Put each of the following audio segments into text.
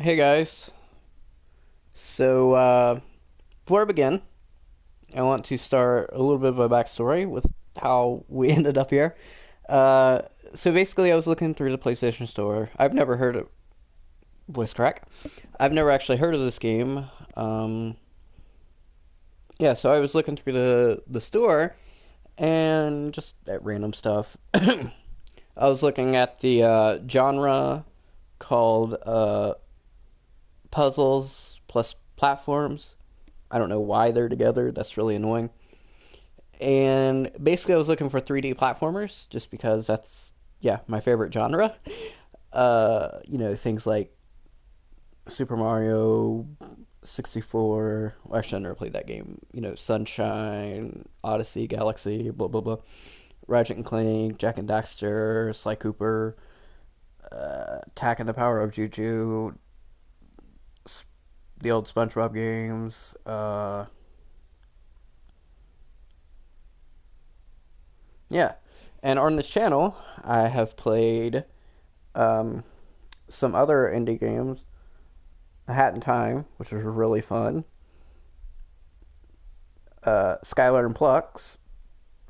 Hey guys. So, before I begin, I want to start a little bit of a backstory with how we ended up here. Uh, so basically, I was looking through the PlayStation Store. I've never heard of voice crack. I've never actually heard of this game. Um, yeah, so I was looking through the store and just at random stuff. I was looking at the genre called puzzles plus platforms. I don't know why they're together. That's really annoying. And basically, I was looking for 3D platformers just because that's, yeah, my favorite genre. Things like Super Mario 64. Well, actually, I never played that game. Sunshine, Odyssey, Galaxy, blah, blah, blah. Ratchet and Clank, Jack and Daxter, Sly Cooper, Tack and the Power of Juju, the old SpongeBob games. Yeah. And on this channel, I have played um, some other indie games. A Hat in Time, which was really fun. Skylar and Plux,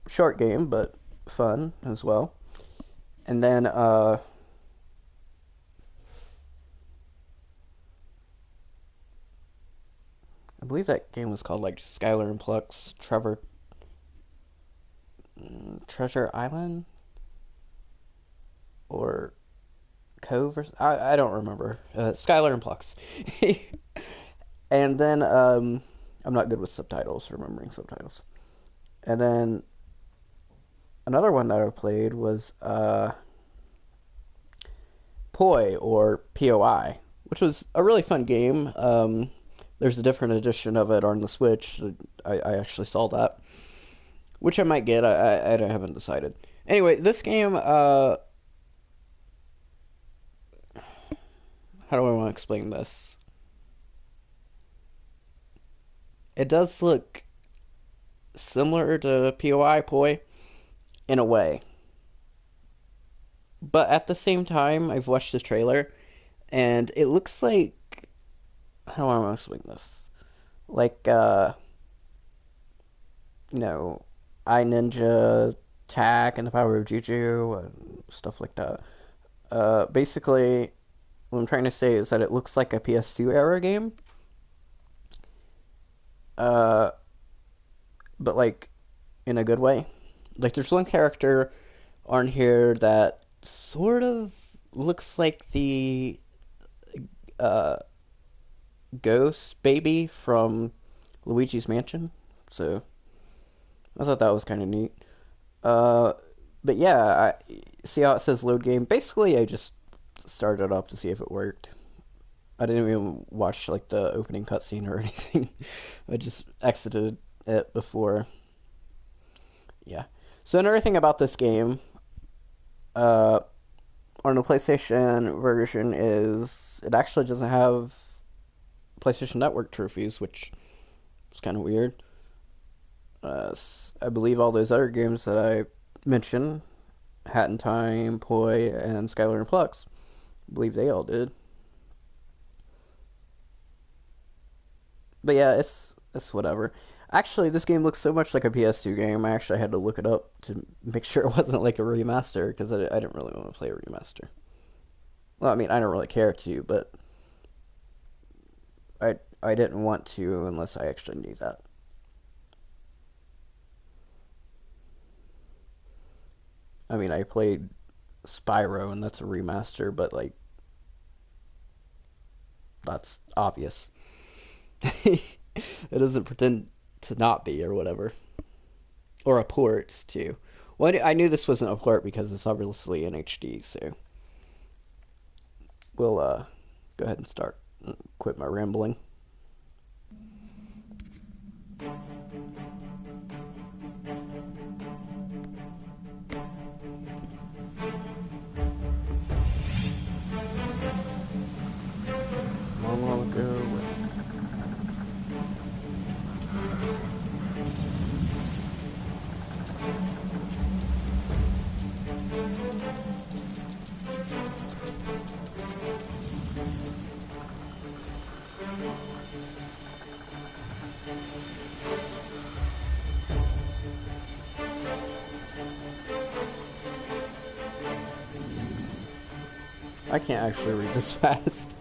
short game, but fun as well. And then I believe that game was called like Skylar and Plux Treasure Island or Cove or I don't remember. Skylar and Plux. And then I'm not good with subtitles, remembering subtitles. And then another one that I played was Poi or POI, which was a really fun game. There's a different edition of it on the Switch. I actually saw that, which I might get. I haven't decided. Anyway, this game. How do I want to explain this? It does look similar to POI Poi in a way, but at the same time, I've watched the trailer, and it looks like how do I want to explain this? Like you know, I Ninja, Tack, and the Power of Juju, and stuff like that. Basically, what I'm trying to say is that it looks like a PS2 era game, uh, but like in a good way. Like, there's one character on here that sort of looks like the uh, ghost baby from Luigi's Mansion. So I thought that was kind of neat. Uh, but yeah, I see how it says load game. Basically, I just started it up to see if it worked. I didn't even watch like the opening cutscene or anything. I just exited it before. Yeah. So another thing about this game, uh, on the PlayStation version is it actually doesn't have PlayStation Network trophies, which is kind of weird. I believe all those other games that I mentioned, Hat in Time, Poi, and Skylar and Plux, I believe they all did. But yeah, it's whatever. Actually, this game looks so much like a PS2 game. I actually had to look it up to make sure it wasn't like a remaster because I didn't really want to play a remaster. Well, I mean, I don't really care to, but I didn't want to unless I actually knew that. I mean, I played Spyro and that's a remaster, but like that's obvious. It doesn't pretend to not be or whatever, or a port too. Well, I knew this wasn't a port because it's obviously in HD, so we'll go ahead and start. Quit my rambling. Long, long ago. I can't actually read this fast.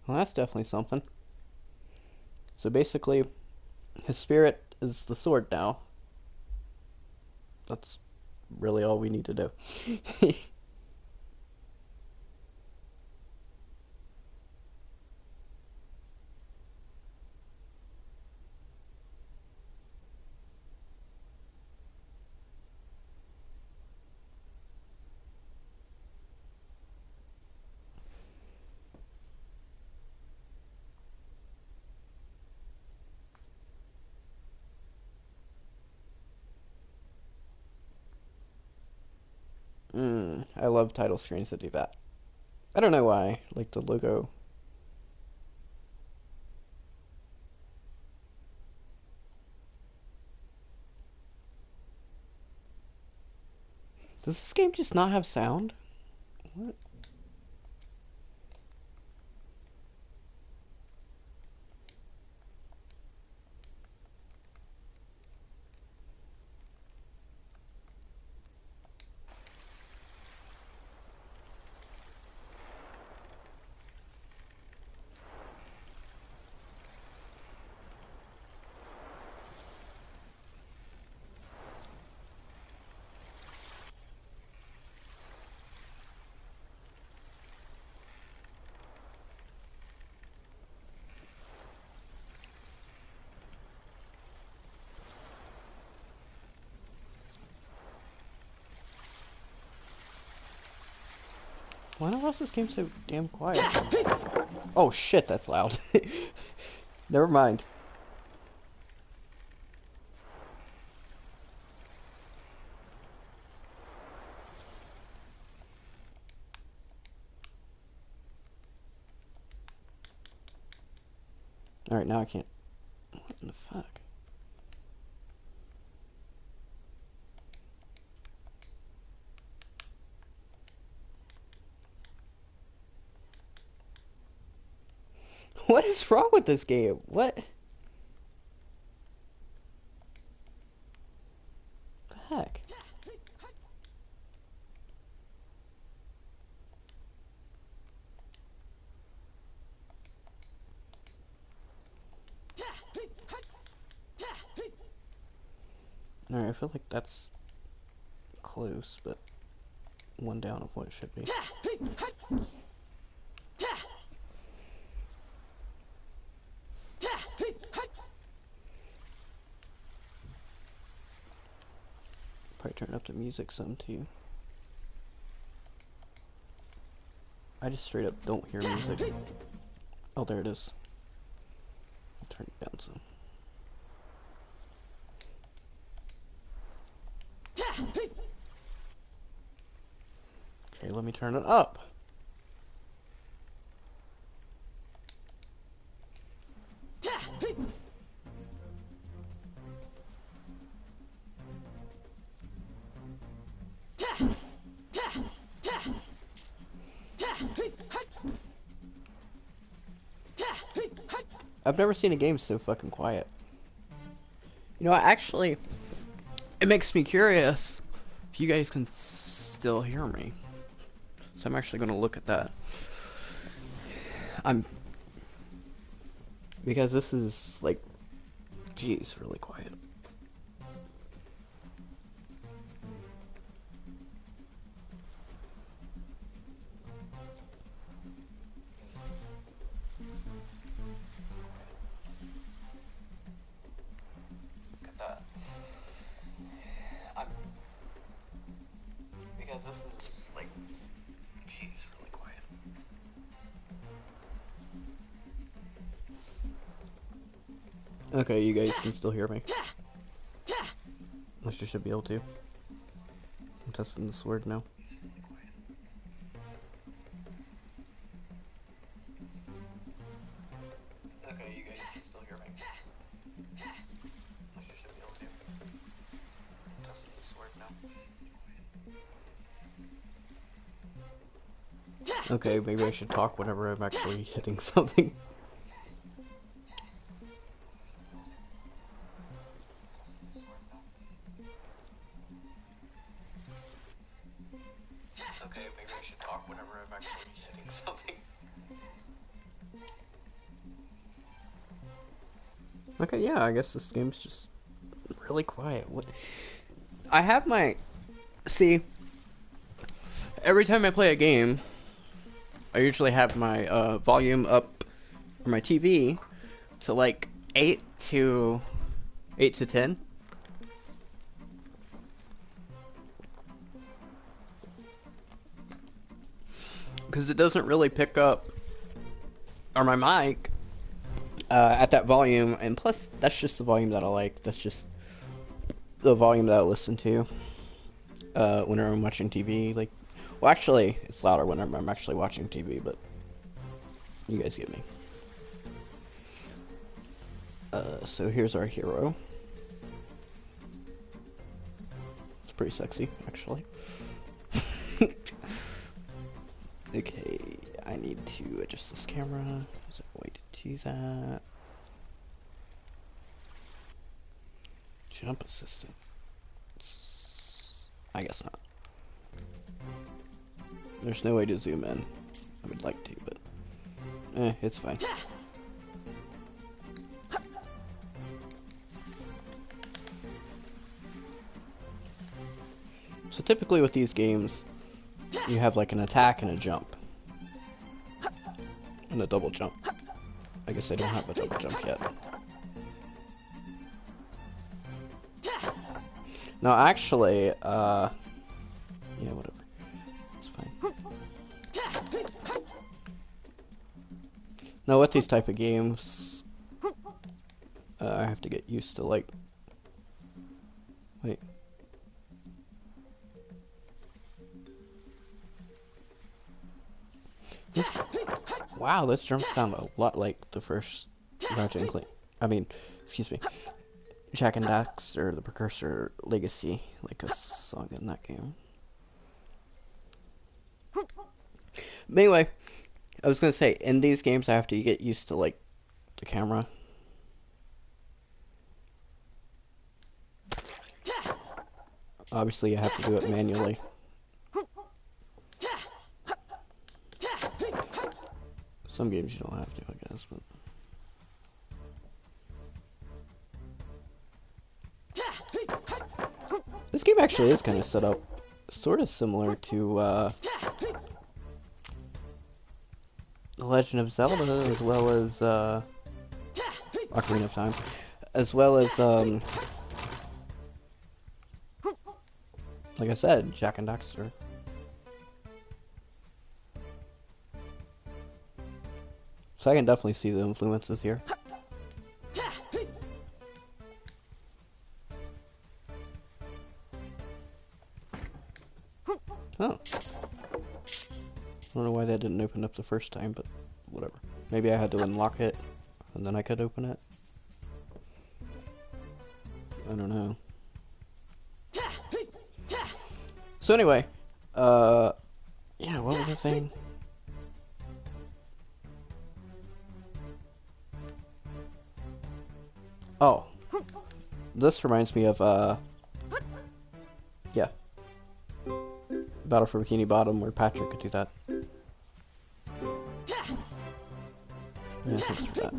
Well, that's definitely something. So basically, his spirit is the sword now. That's really all we need to do. I love title screens that do that. I don't know why. Like the logo. Does this game just not have sound? What? Why was this game so damn quiet? Oh shit, that's loud. Never mind. Alright, now I can't. What in the fuck? What is wrong with this game? What the heck? Alright, I feel like that's close, but one down of what it should be. Probably turn up the music some too. I just straight up don't hear music. Oh, there it is. I'll turn it down some. Okay, let me turn it up. I've never seen a game so fucking quiet. You know, actually, it makes me curious if you guys can still hear me. So I'm actually going to look at that. I'm because this is like, geez, really quiet. Look at that. Because this is like, geez, really quiet. Okay, you guys can still hear me. Unless you should be able to. I'm testing this word now. Okay, you guys can still hear me. Unless you should be able to. I'm testing this word now. Okay, maybe I should talk whenever I'm actually hitting something. Okay, maybe I should talk whenever I'm actually hitting something. Okay, yeah, I guess this game's just really quiet. What? I have my... See, every time I play a game, I usually have my volume up on my TV to like 8 to 10. Because it doesn't really pick up on my mic at that volume, and plus that's just the volume that I like. That's just the volume that I listen to whenever I'm watching TV. Like, well, actually, it's louder whenever I'm actually watching TV, but you guys get me. So here's our hero. It's pretty sexy, actually. Okay, I need to adjust this camera. Is there a way to do that? Jump assistant. I guess not. There's no way to zoom in. I would like to, but it's fine. So typically with these games, you have like an attack and a jump. And a double jump. I guess I don't have a double jump yet. No, actually, yeah, whatever. It's fine. Now with these type of games, I have to get used to like... Wait. This, wow, this drum sound a lot like the first Ratchet and Clank. I mean, excuse me, Jak and Daxter, the Precursor Legacy, like a song in that game. But anyway, I was gonna say, in these games, I have to get used to like the camera. Obviously, I have to do it manually. Some games you don't have to, I guess, but... This game actually is kind of set up sort of similar to The Legend of Zelda, as well as Ocarina of Time, as well as like I said, Jak and Daxter. So I can definitely see the influences here. Oh. I don't know why that didn't open up the first time, but whatever. Maybe I had to unlock it, and then I could open it. I don't know. So anyway, yeah, what was I saying? Oh, this reminds me of, yeah, Battle for Bikini Bottom where Patrick could do that. Yeah, thanks for that.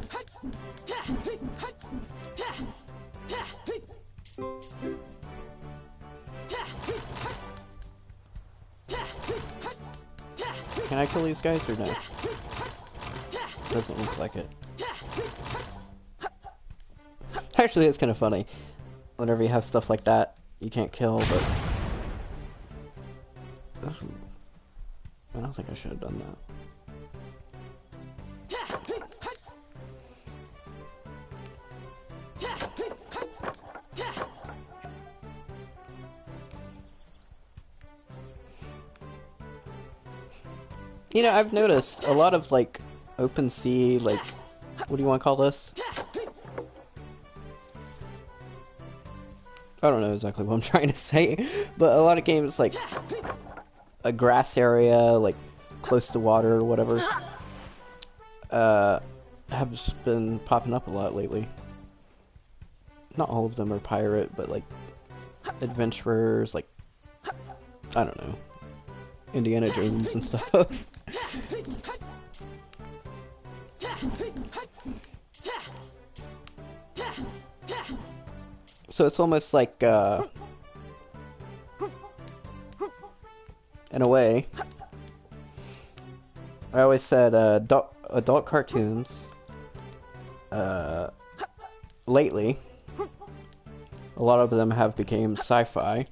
Can I kill these guys or no? Doesn't look like it. Actually, it's kind of funny. Whenever you have stuff like that, you can't kill, but... I don't think I should have done that. You know, I've noticed a lot of, like, open sea, like, what do you want to call this? I don't know exactly what I'm trying to say, but a lot of games, like, a grass area, like, close to water or whatever, have been popping up a lot lately. Not all of them are pirate, but, like, adventurers, like, I don't know, Indiana Jones and stuff. So it's almost like, in a way, I always said, adult cartoons, lately, a lot of them have become sci-fi,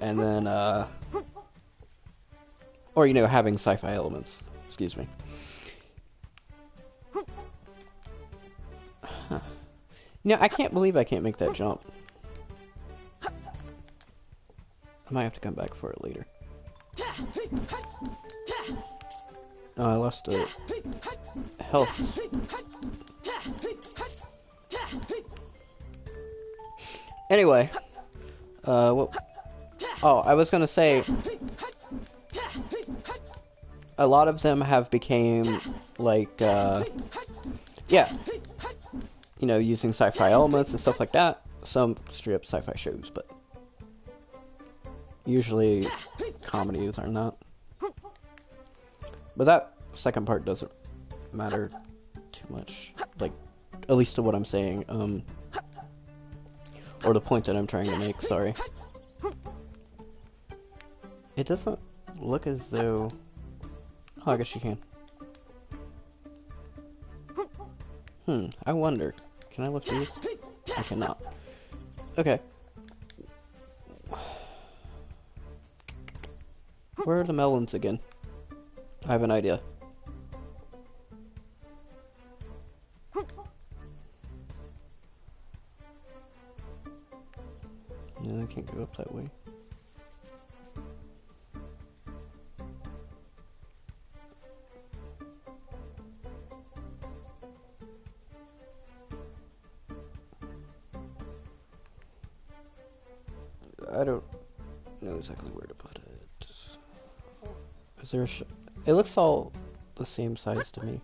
and then, or, you know, having sci-fi elements, excuse me. Huh. You know, I can't believe I can't make that jump. I might have to come back for it later. Oh, I lost a health. Anyway, what? Oh, I was gonna say, a lot of them have became, like, yeah, you know, using sci-fi elements and stuff like that. Some straight up sci-fi shows, but usually comedies are not. But that second part doesn't matter too much, like, at least to what I'm saying, or the point that I'm trying to make, sorry. It doesn't look as though... Oh, I guess you can. I wonder. Can I lift these? I cannot. Okay. Where are the melons again? I have an idea. No, I can't go up that way. I don't know exactly where to put it. Is there a it looks all the same size to me.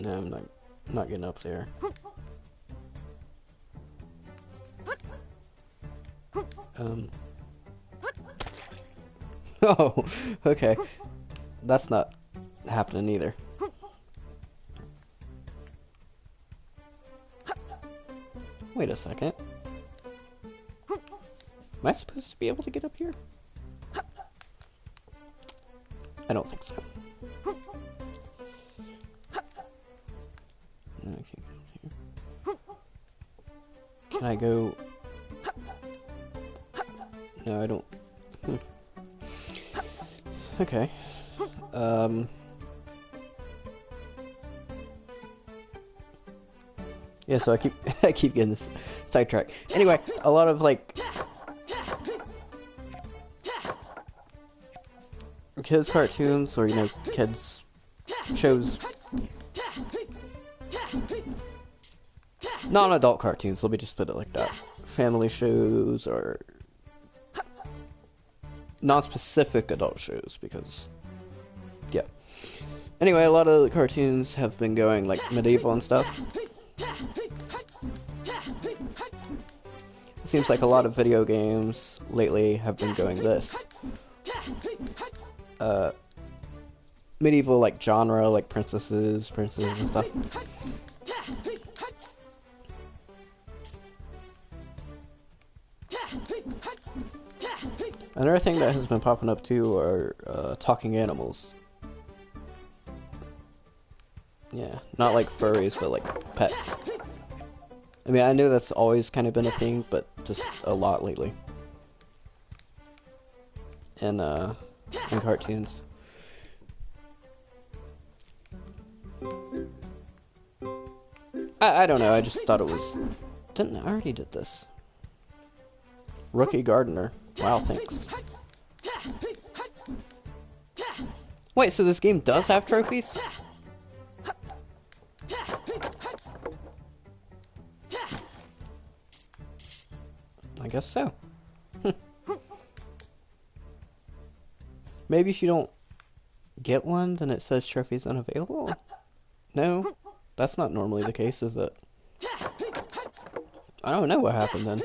No, I'm not getting up there. Oh, okay. That's not happening either. Wait a second. Am I supposed to be able to get up here? I don't think so. No, I can't get up here. Can I go... No, I don't... Okay. Yeah, so I keep getting this sidetracked. Anyway, a lot of, like, kids cartoons, or, you know, kids shows, non-adult cartoons, let me just put it like that, family shows, or non-specific adult shows, because, yeah, Anyway, a lot of the cartoons have been going like medieval and stuff. It seems like a lot of video games lately have been going this. Medieval like genre, like princes and stuff. Another thing that has been popping up too are talking animals. Yeah, not like furries, but like pets. I mean, I know that's always kind of been a thing, but just a lot lately. In cartoons. I don't know, I just thought it was... I already did this. Rookie Gardener. Wow, thanks. Wait, so this game does have trophies? I guess so. Maybe if you don't get one, then it says trophies unavailable? No? That's not normally the case, is it? I don't know what happened then.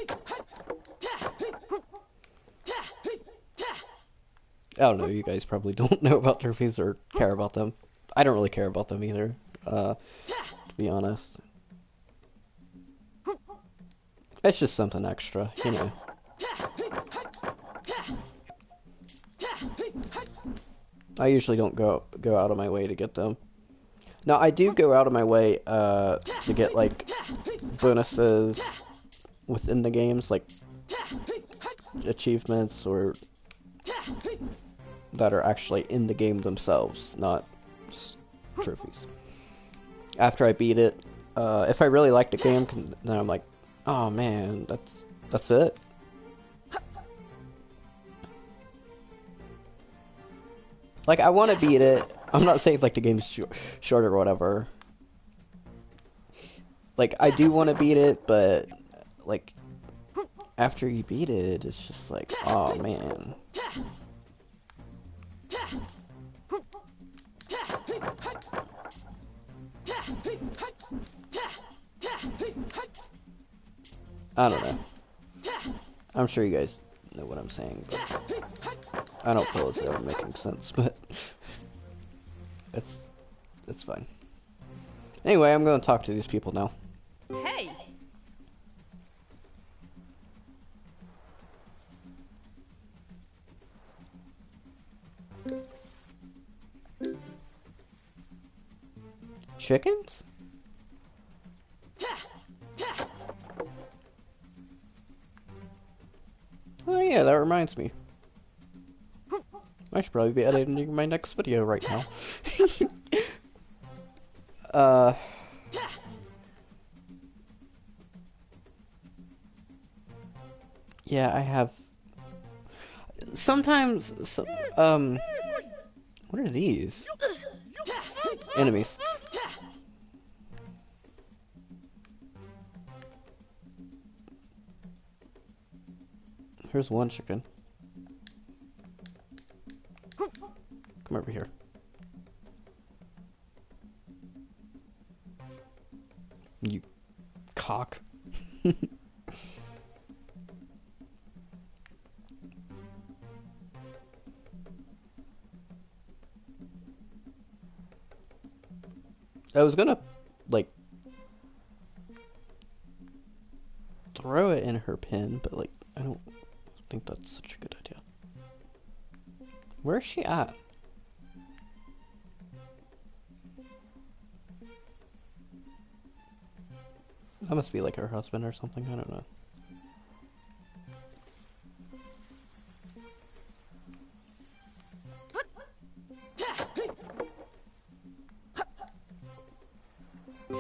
I don't know, you guys probably don't know about trophies or care about them. I don't really care about them either, to be honest. It's just something extra, you know. I usually don't go out of my way to get them. Now, I do go out of my way to get, like, bonuses within the games, like achievements or that are actually in the game themselves, not just trophies. After I beat it, if I really like the game, then I'm like, oh man, that's it. Like, I want to beat it. I'm not saying like the game's short or whatever. Like, I do want to beat it, but like after you beat it, it's just like, oh man. I don't know. I'm sure you guys know what I'm saying, but I don't feel as though I'm making sense, but it's fine. Anyway, I'm going to talk to these people now. Hey! Chickens? Oh yeah, that reminds me. I should probably be editing my next video right now. Yeah, I have... Sometimes... What are these? Enemies. Here's one chicken. Come over here. You cock. I was gonna, like, throw it in her pen, but, like, I don't think that's such a good idea. Where is she at? That must be, like, her husband or something, I don't know.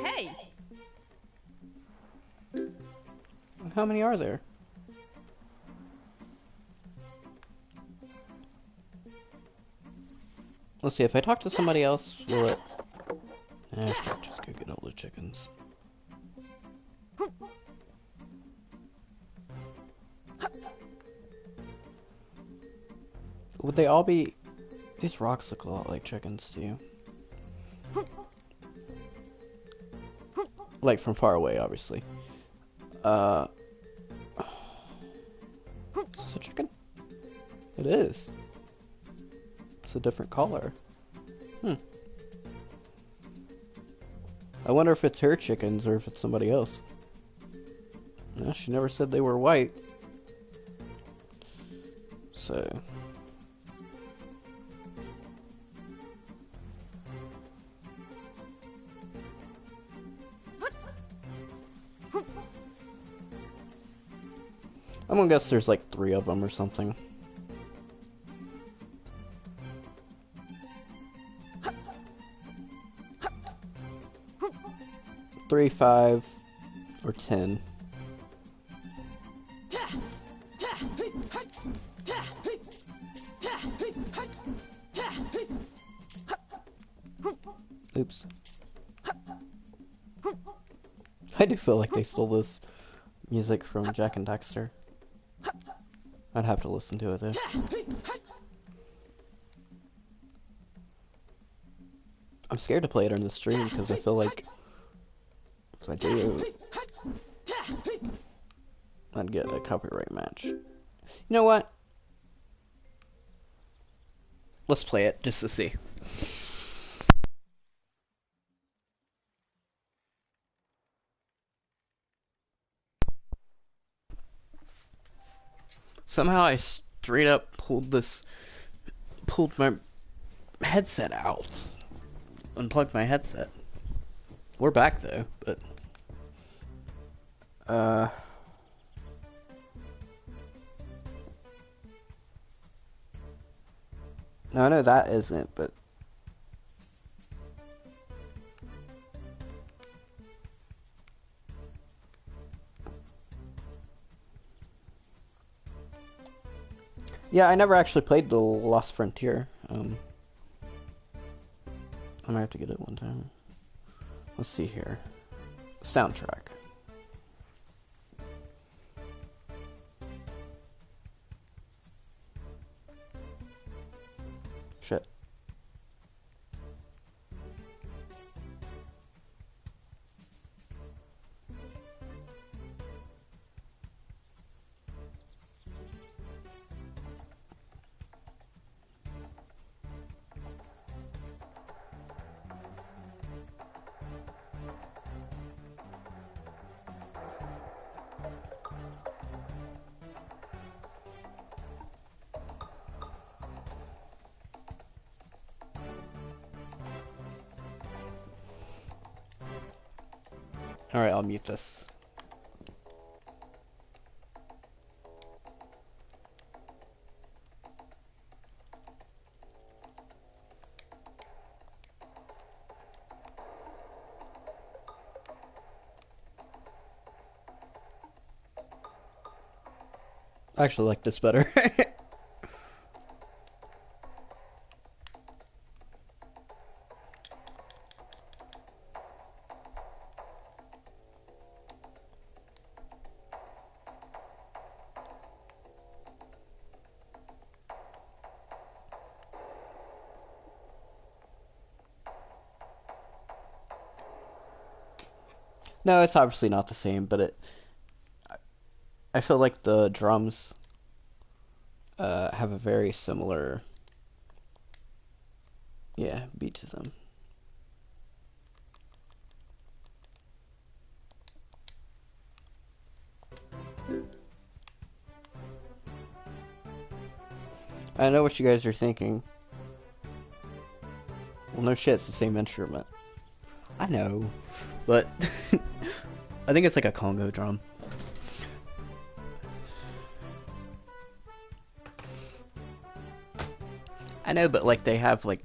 Hey! How many are there? Let's see, if I talk to somebody else, will it... I should just go get all the chickens. Would they all be... These rocks look a lot like chickens, too. Like from far away, obviously. Uh, is this a chicken? It is. It's a different color. Hmm. I wonder if it's her chickens or if it's somebody else. No, she never said they were white. So. I'm gonna guess there's like 3 of them or something. 3, 5, or 10. Oops. I do feel like they stole this music from Jack and Daxter. I'd have to listen to it though. I'm scared to play it on the stream because I feel like if I do, I'd get a copyright match. You know what? Let's play it just to see. Somehow I straight up pulled my headset out. Unplugged my headset. We're back though, but no, I know that isn't, but yeah, I never actually played the Lost Frontier. I might have to get it one time. Let's see here. Soundtrack. Shit. Alright, I'll mute this. I actually like this better. No, it's obviously not the same, but I feel like the drums have a very similar, yeah, beat to them. I know what you guys are thinking. Well, no shit, it's the same instrument. I know, but I think it's like a Congo drum. I know, but like they have like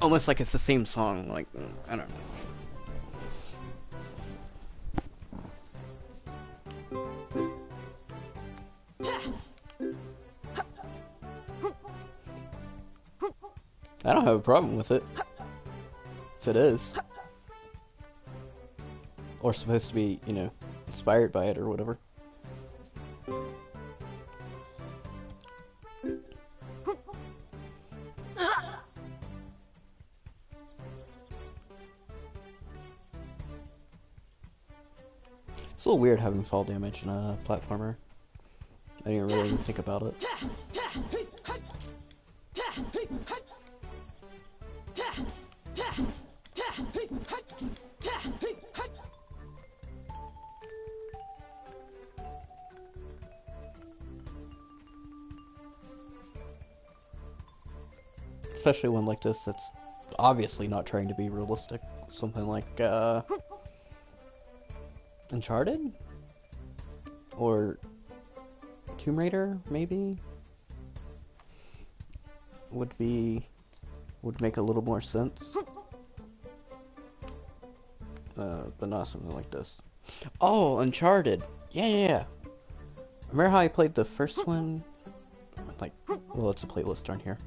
almost like it's the same song. Like I don't know. I don't have a problem with it if it is, or supposed to be, you know, inspired by it or whatever. It's a little weird having fall damage in a platformer. I didn't really even think about it. Especially one like this that's obviously not trying to be realistic. Something like Uncharted? Or Tomb Raider, maybe? Would make a little more sense. But not something like this. Oh, Uncharted! Yeah. Remember how I played the first one? Like, well, it's a playlist on here.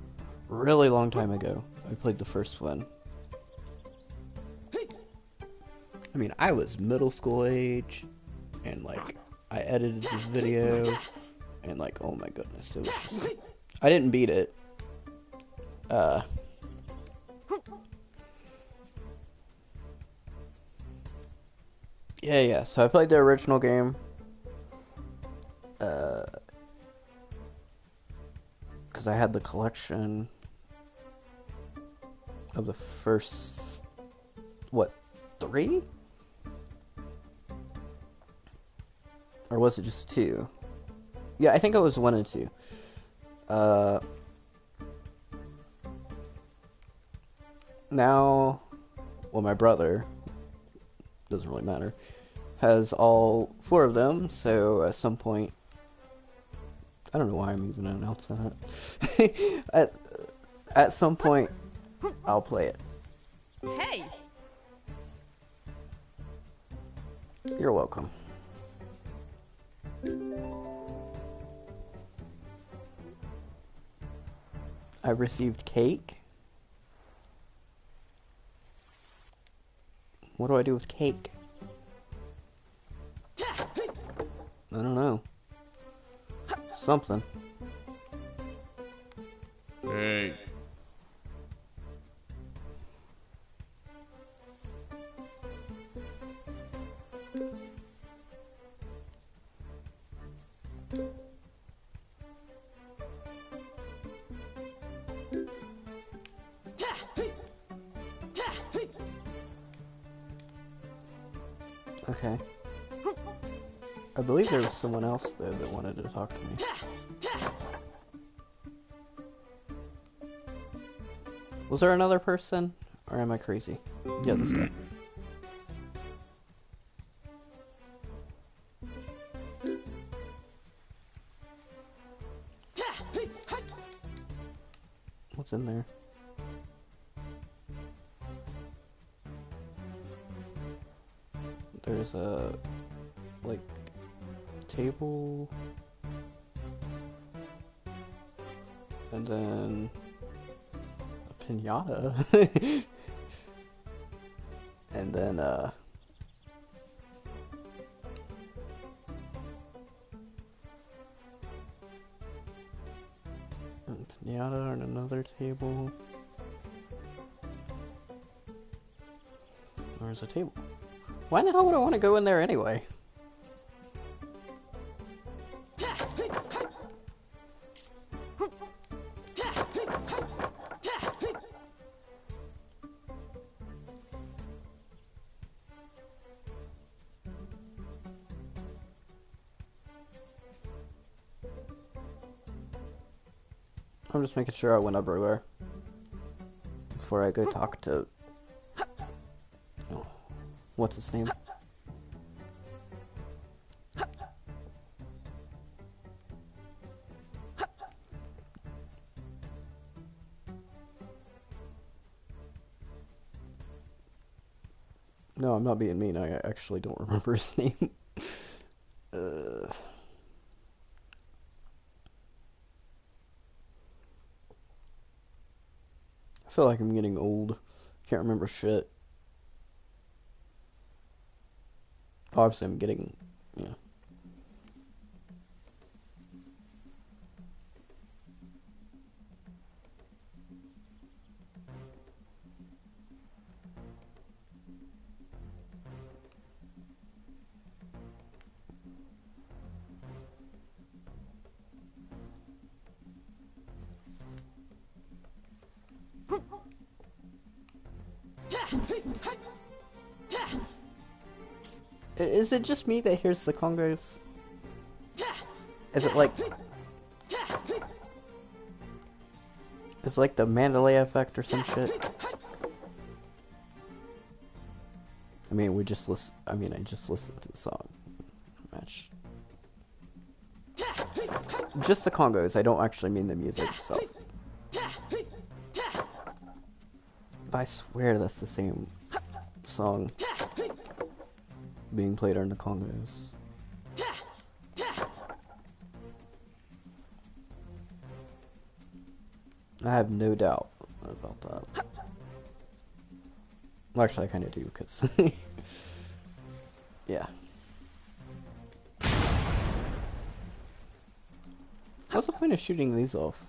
Really long time ago, I played the first one. I mean, I was middle school age, and like, I edited this video, and like, oh my goodness, it was just... I didn't beat it. Yeah, so I played the original game. Because I had the collection of the first, what, 3? Or was it just 2? Yeah, I think it was 1 and 2. Now, well, my brother, doesn't really matter, has all 4 of them, so at some point, I don't know why I'm even announcing that. at some point, I'll play it. Hey! You're welcome. I received cake. What do I do with cake? I don't know. Something. Hey. Okay. I believe there was someone else, though, that wanted to talk to me. Was there another person? Or am I crazy? Yeah, this guy. What's in there? There's a, like, table, and then a pinata, and then a pinata on another table. There's a table. Why the hell would I want to go in there anyway? I'm just making sure I went everywhere before I go talk to... Oh, what's his name? No, I'm not being mean. I actually don't remember his name. I feel like I'm getting old. Can't remember shit. Obviously, I'm getting... Yeah. Is it just me that hears the congos? Is it like... It's like the Mandalay effect or some shit? I mean, we just listen. I mean, I just listened to the song. Match. Just the congos. I don't actually mean the music itself. But I swear that's the same song being played on the congos. I have no doubt about that. Well, actually, I kind of do, because... yeah. What's the point of shooting these off?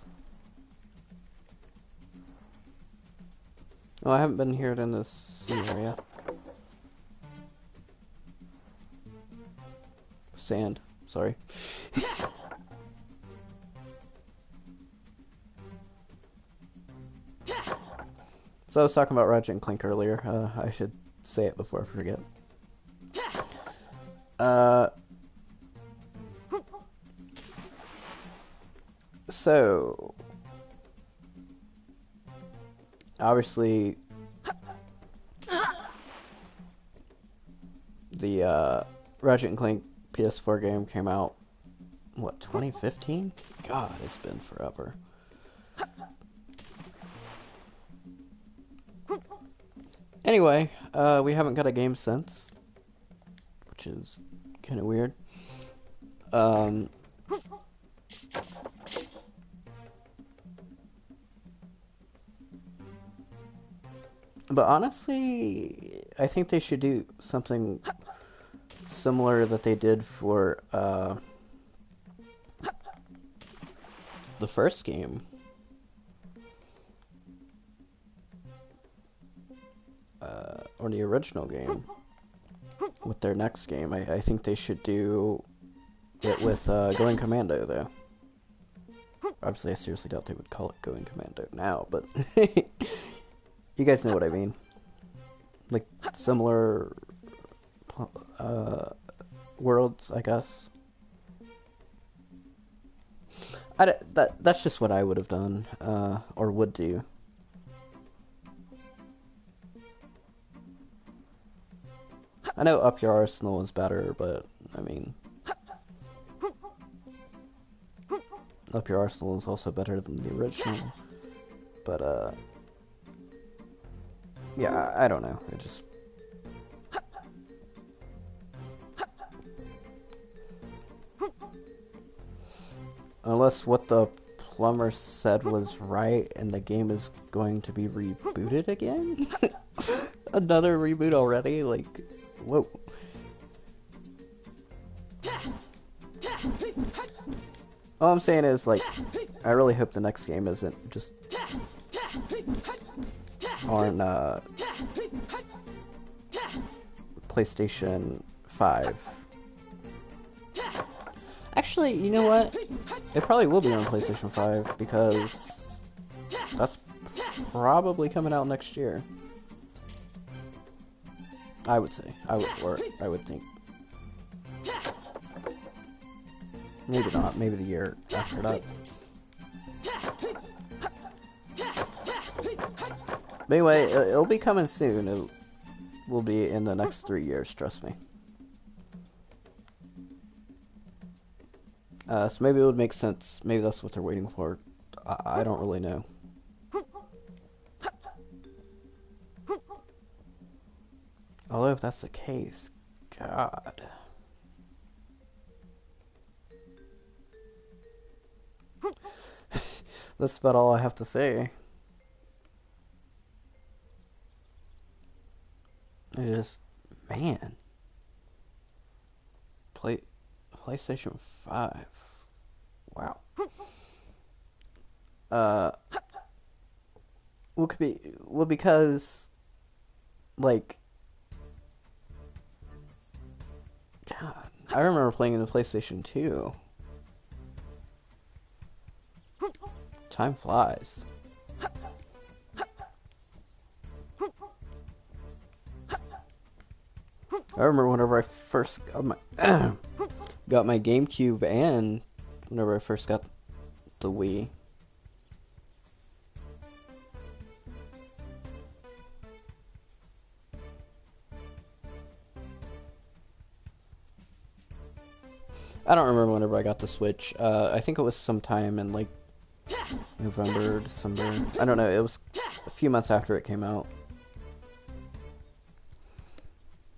Oh, I haven't been here in this area. Sand. Sorry. So I was talking about Ratchet and Clank earlier. I should say it before I forget. So obviously the Ratchet and Clank PS4 game came out, what, 2015? God, it's been forever. Anyway, we haven't got a game since, which is kind of weird. But honestly, I think they should do something similar that they did for the first game. Or the original game. With their next game. I think they should do it with Going Commando, though. Obviously, I seriously doubt they would call it Going Commando now, but... you guys know what I mean. Like, similar... worlds, I guess. That's just what I would have done, or would do. I know Up Your Arsenal is better, but, I mean... Up Your Arsenal is also better than the original. But, yeah, I don't know. It just... Unless what the plumber said was right and the game is going to be rebooted again? Another reboot already? Like, whoa. All I'm saying is, like, I really hope the next game isn't just on PlayStation 5. Actually, you know what? It probably will be on PlayStation 5 because that's probably coming out next year. I would say. I would think. Maybe not. Maybe the year after that. But anyway, it'll be coming soon. It will be in the next 3 years, trust me. So maybe it would make sense. Maybe that's what they're waiting for. I don't really know. Although if that's the case, God. That's about all I have to say. It just, man. PlayStation 5. Wow. What could be, well, because, like, God, I remember playing in the PlayStation 2. Time flies. I remember whenever I first got my got my GameCube and whenever I first got the Wii. I don't remember whenever I got the Switch. I think it was sometime in like November, December. I don't know. It was a few months after it came out.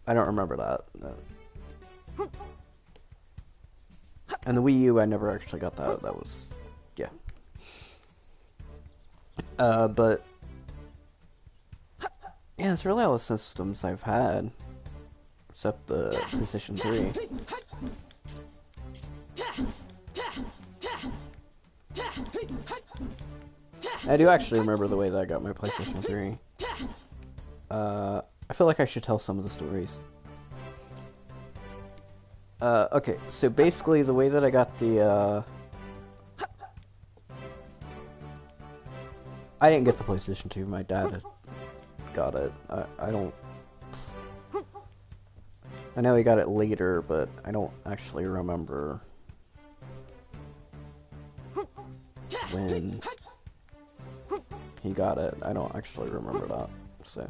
I don't remember that. And the Wii U, I never actually got that. That was, yeah. But yeah, it's really all the systems I've had, except the PlayStation 3. I do actually remember the way that I got my PlayStation 3. I feel like I should tell some of the stories. Okay, so basically the way that I got the, I didn't get the PlayStation 2, my dad had got it. I don't... I know he got it later, but I don't actually remember when he got it. I don't actually remember that, so...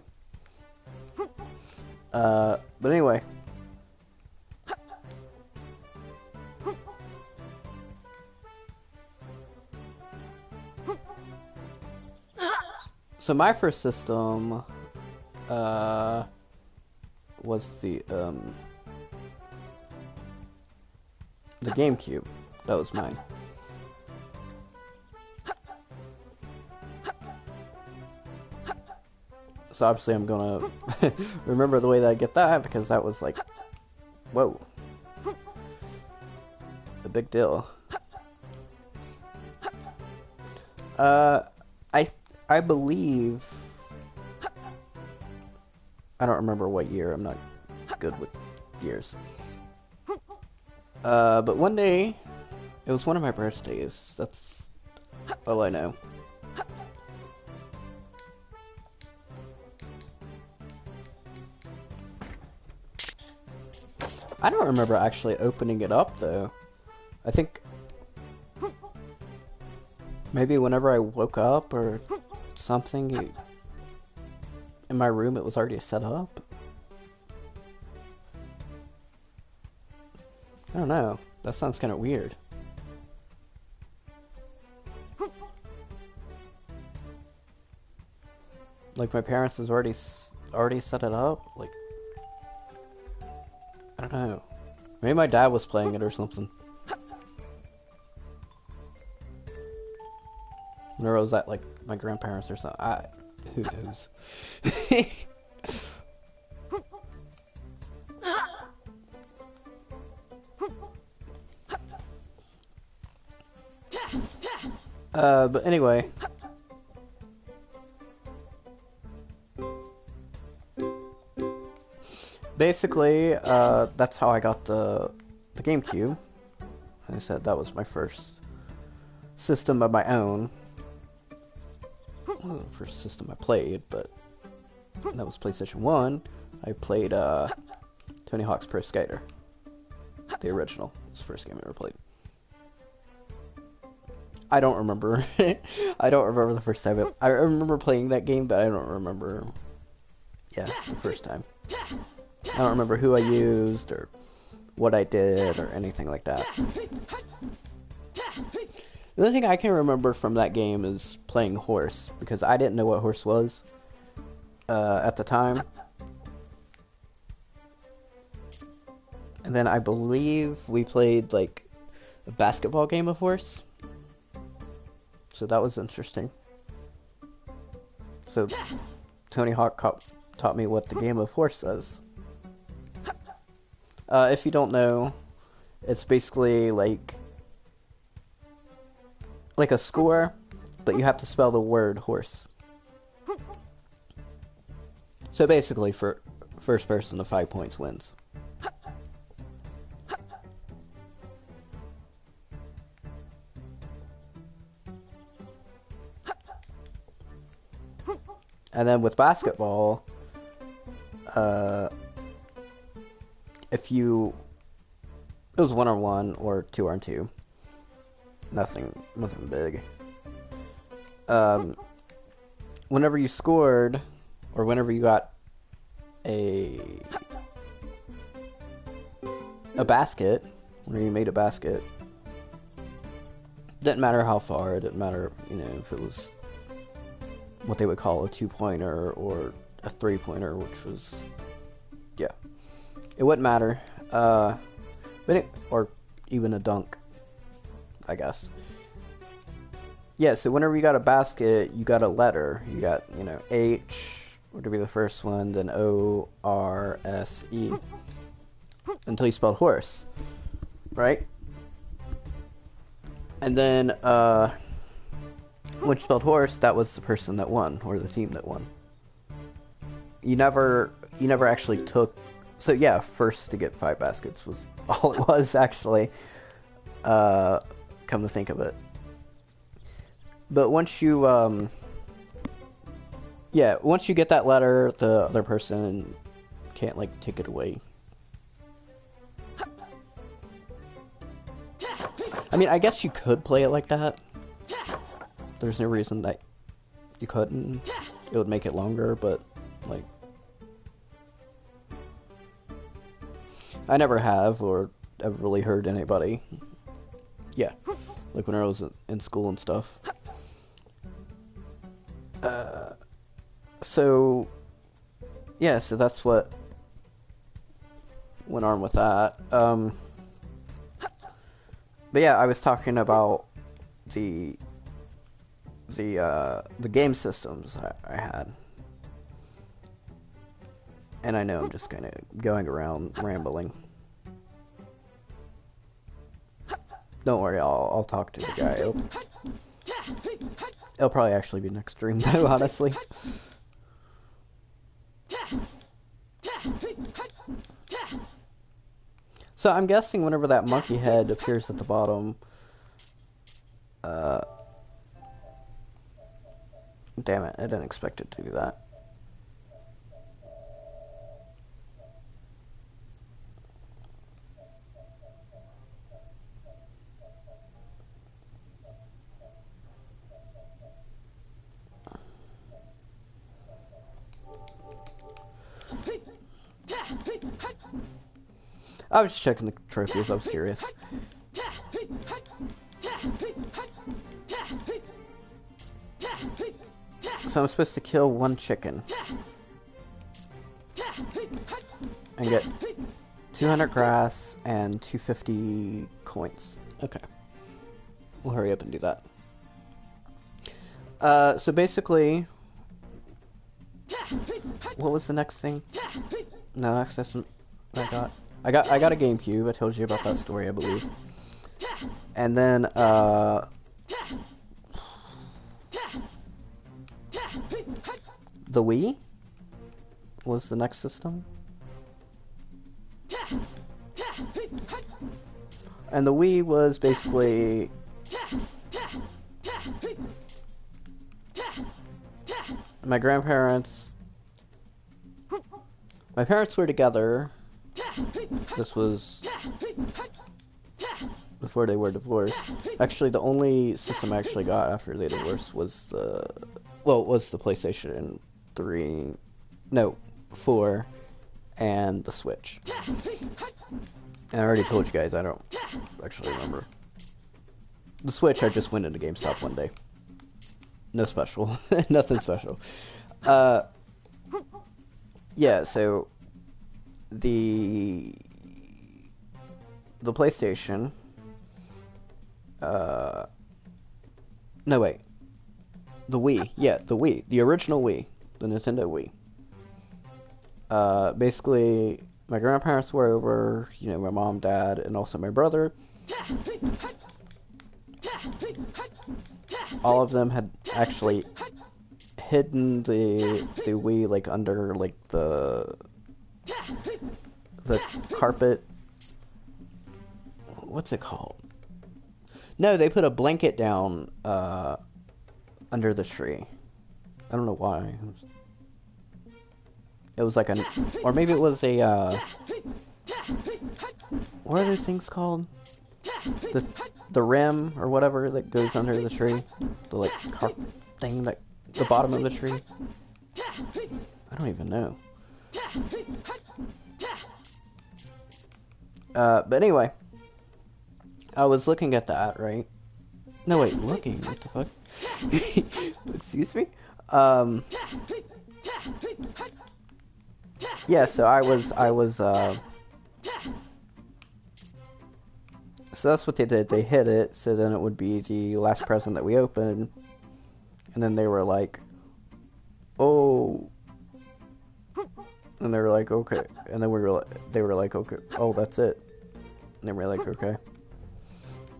but anyway... So my first system, was the GameCube. That was mine. So obviously I'm gonna remember the way that I get that, because that was like, whoa, a big deal. I believe, I don't remember what year, I'm not good with years. But one day, it was one of my birthdays, that's all I know. I don't remember actually opening it up though. I think maybe whenever I woke up or something, in my room it was already set up. I don't know. That sounds kind of weird. Like my parents has already set it up. Like, I don't know. Maybe my dad was playing it or something. Or was that like my grandparents or something? Who knows? But anyway. Basically, that's how I got the GameCube. Like I said, that was my first system of my own. Well, the first system I played, but that was PlayStation 1. I played Tony Hawk's Pro Skater. The original. It's the first game I ever played. I don't remember. I don't remember the first time. I remember playing that game, but I don't remember, yeah, the first time. I don't remember who I used or what I did or anything like that. The only thing I can remember from that game is playing horse, because I didn't know what horse was at the time. And then I believe we played like a basketball game of horse. So that was interesting. So Tony Hawk taught me what the game of horse says. If you don't know, it's basically like a score, but you have to spell the word horse. So basically, for first person to 5 points wins. And then with basketball, if you it was 1-on-1 or 2-on-2. Nothing big. Whenever you scored, or whenever you got a basket, whenever you made a basket, didn't matter how far. It didn't matter, if it was what they would call a 2-pointer or a 3-pointer, which was, yeah, it wouldn't matter. Or even a dunk, I guess. Yeah, so whenever you got a basket, you got a letter. You got, H would be the first one, then O, R, S, E, until you spelled horse, right? And then, when you spelled horse, that was the person that won, or the team that won. You never actually took. So yeah, first to get 5 baskets was all it was, actually. Come to think of it. But once you, once you get that letter, the other person can't, take it away. I mean, I guess you could play it like that. There's no reason that you couldn't. It would make it longer, but, I never have, or ever really heard anybody. Yeah, when I was in school and stuff. So that's what went on with that. But yeah, I was talking about the game systems I had. And I know I'm just kind of going around rambling. Don't worry, I'll talk to the guy. It'll probably actually be next stream, though, honestly. So I'm guessing whenever that monkey head appears at the bottom... damn it, I didn't expect it to do that. I was just checking the trophies, I was curious. So I'm supposed to kill 1 chicken. And get 200 grass and 250 coins. Okay. We'll hurry up and do that. So basically... What was the next thing? No, next system I got. I got a GameCube. I told you about that story, I believe. And then the Wii was the next system. And the Wii was basically my parents were together. This was before they were divorced. Actually, the only system I actually got after they divorced was the PlayStation 3, no, 4, and the Switch. And I already told you guys, I don't actually remember. The Switch, I just went into GameStop one day. No special. Nothing special. Yeah, so the PlayStation, no wait, the Wii, yeah, the Wii, the original Wii, the Nintendo Wii. Basically, my grandparents were over, my mom, dad, and also my brother. All of them had actually hidden the Wii, under, the carpet. What's it called? No, they put a blanket down under the tree. I don't know why. It was like or maybe it was a what are those things called? The the rim or whatever that goes under the tree, the like carp thing that the bottom of the tree. I don't even know. But anyway, I was looking at that, right? No, wait, looking. What the fuck? Excuse me. Yeah. So so that's what they did. They hit it, so then it would be the last present that we opened, and then they were like, "Oh," and they were like, "Okay," and then they were like, "Okay, oh, that's it," and they were like, "Okay,"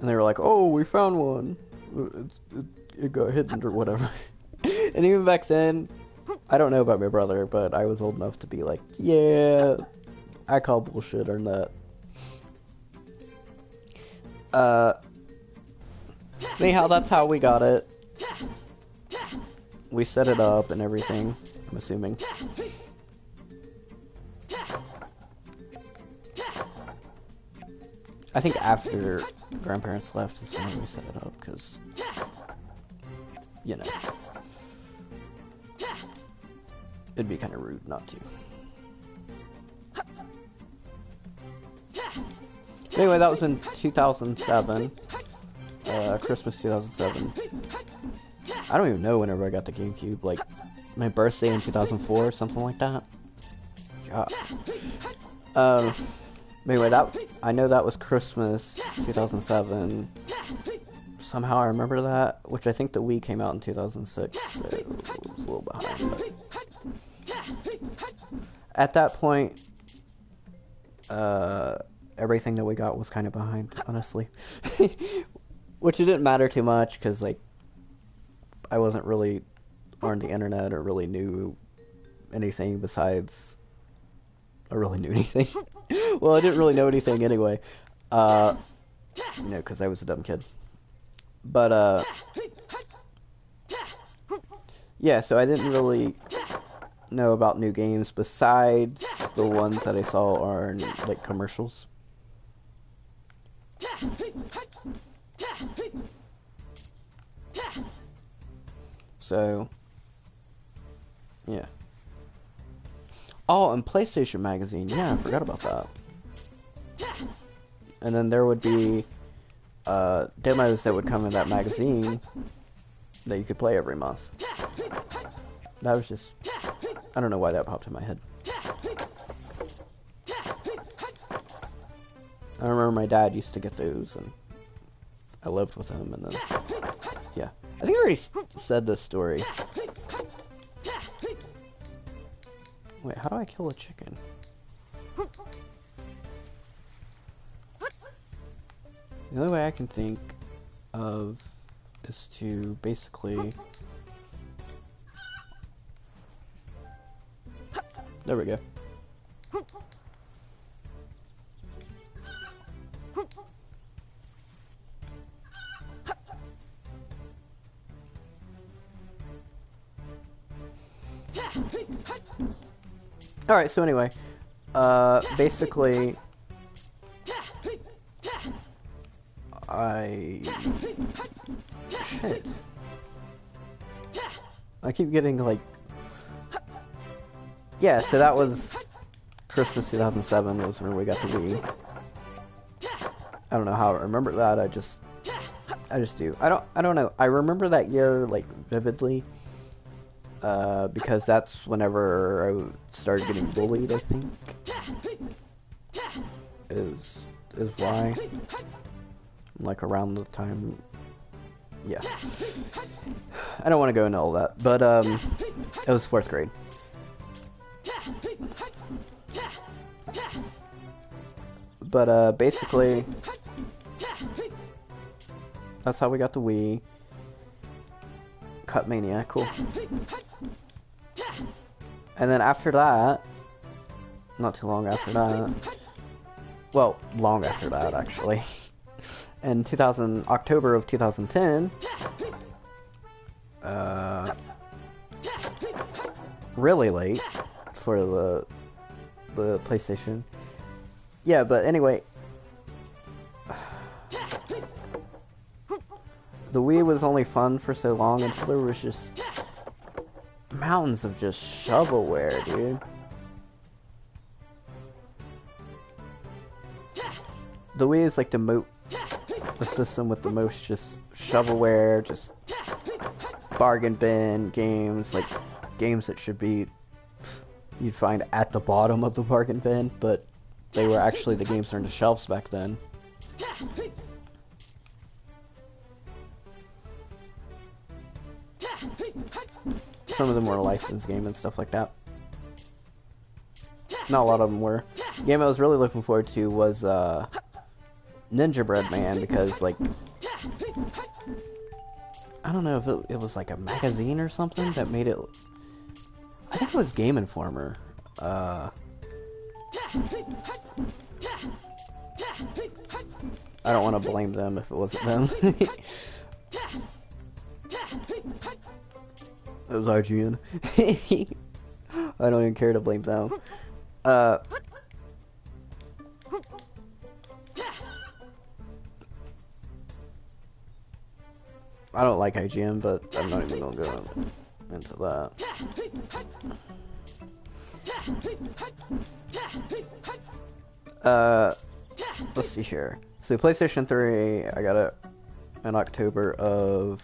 and they were like, "Oh, we found one. It got hidden or whatever." And even back then, I don't know about my brother, but I was old enough to be like, "Yeah, I call bullshit on that." Anyhow, that's how we got it. We set it up and everything, I'm assuming. I think after grandparents left is when we set it up, because, you know, it'd be kind of rude not to. Anyway, that was in 2007. Christmas 2007. I don't even know whenever I got the GameCube. Like, my birthday in 2004, something like that. God. Anyway, I know that was Christmas 2007. Somehow I remember that, which I think the Wii came out in 2006, so it was a little behind. But at that point, everything that we got was kind of behind, honestly. Which it didn't matter too much, because, like, I wasn't really on the internet or really knew anything besides... I really knew anything. Well, I didn't really know anything anyway. You know, because I was a dumb kid. But, yeah, so I didn't really know about new games besides the ones that I saw on, like, commercials. So, yeah. Oh, and PlayStation Magazine. Yeah, I forgot about that. And then there would be demos that would come in that magazine that you could play every month. That was just... I don't know why that popped in my head. I remember my dad used to get those, and I lived with him, and then... Yeah. I think I already said this story. Wait, how do I kill a chicken? The only way I can think of is to basically... There we go. Alright, so anyway, basically, shit. I keep getting, like... Yeah, so that was Christmas 2007 was when we got the Wii. I don't know how I remember that, I just do. I don't know. I remember that year, like, vividly. Because that's whenever I started getting bullied, I think. Is why. Like, around the time... Yeah. I don't want to go into all that, but, it was 4th grade. But, basically... That's how we got the Wii. Cut Mania, cool. And then after that, not too long after that, well, long after that actually, in October of 2010, really late for the PlayStation, Yeah, but anyway, the Wii was only fun for so long until there was just mountains of just shovelware, dude. The Wii is like the system with the most just shovelware, just bargain bin games, like games that should be you'd find at the bottom of the bargain bin, but they were actually the games that are on the shelves back then. Some of them were a licensed game and stuff like that. Not a lot of them were. The game I was really looking forward to was Ninja Man, because like I don't know if it was like a magazine or something that made it. I think it was Game Informer. I don't want to blame them if it wasn't them. It was Arrgh. I don't even care to blame them. I don't like IGN, but I'm not even gonna go into that. Let's see here. So PlayStation 3, I got it in October of